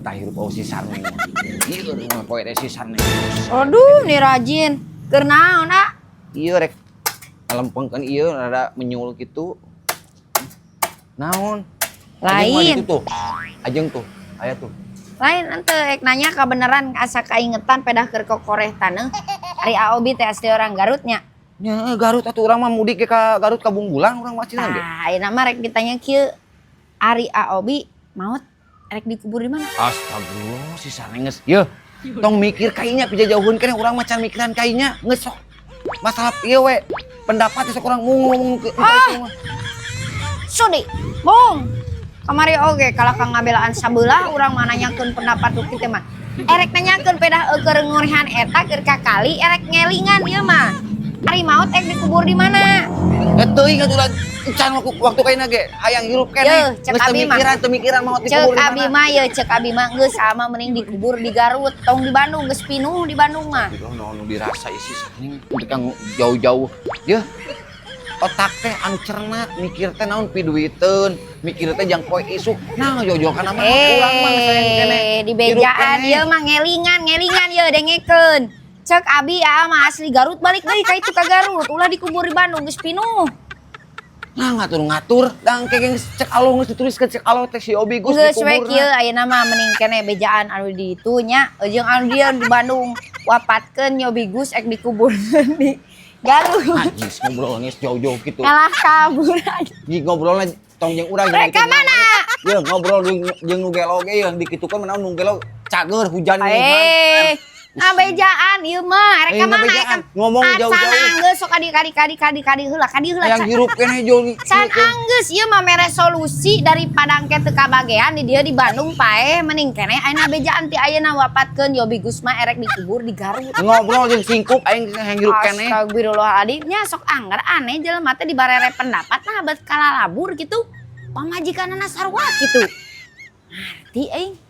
Tah hirup sisar nih. Ieu mah poe teh sisar nih. Aduh, nih rajin. Keur naon, ah? Ieu rek ngalempengkeun ieu rada menyul gitu. Naon? Ajeng mah Lain. ditu tuh. Ajeng tuh, aya tuh. Lain ente ek nanya kebenaran asa kaingetan pedah keur kokoreh taneuh. Ari Aobi teh asli orang Garutnya. Nya Garut atuh urang mah mudik ke ka Garut ka Bungbulang urang mah cenah ge. Tah, ayeuna mah rek ditanya kieu. Ari Aobi maot rek dikubur di mana? Astagfirullah si sarenges. Yeuh, tong mikir kainya pija jauheun keneh urang mah can mikiran kainya. Geus sok. Masalah ieu we pendapat sok urang ngomong ke Sudi, Bung. Kamari oge kalau kang ngabelaan sabelah urang mah nanyakeun pendapat du kitu mah. Erek nanyakeun pedah keur ngorehan eta keur ka kali erek ngelingan ieu mah. Ari maot dikubur di mana? teuing atuh can waktu kaina ge hayang hirup keneh. Yeuh, cek Geus abi mah. teu mikiran maot Cek dikubur di abi mana. mah ye cek abi mah geus sama mending dikubur di Garut, tong di Bandung geus pinuh di Bandung mah. Nu dirasa isi saking kang jauh-jauh. Yeuh. Otak teh anu cerna mikir teh naon piduiteun, mikir teh jang poe isuk. Nah jauh-jauh kana mah urang mah sayang keneh. Di bejaan ieu mah ngelingan ye dengekeun. Cek abi mah asli Garut balik deui ka itu ka Garut, ulah dikubur di Bandung geus pinuh. Nah ngatur-ngatur, dangke geus cek alo geus dituliskeun cek alo teh si Obi Gus Geus we dikubur. kieu ayeuna mah mending keneh bejaan anu di itu nya, jeung anu dia di Bandung wapatkeun Nyobi Gus ek dikuburkeun di Garut. Anjing ngobrol geus jauh-jauh kitu. Elah kabur aja. Ji ngobrolna tong jeung urang Mereka mana? Ye ngobrol jeung nu gelo ge yang dikitukeun menaon nu gelo cager hujan Bejaan ieu mah rek mana eta ngomong jauh-jauh. Anggeus sok kadi heula Yang hirup keneh jol. can anggeus ieu mah mere solusi daripada engke teu kabagean di dieu di Bandung pae mending keneh ayeuna bejaan ti ayeuna wapatkeun Yobi Gus mah erek dikubur di Garut. Ngobrol jeung singkup aing yang hirup keneh. Astagfirullahaladzim nya sok anggar aneh jelema teh dibarere pendapat nah bet kalalabur gitu. Pamajikanana sarua gitu. Ngarti euy.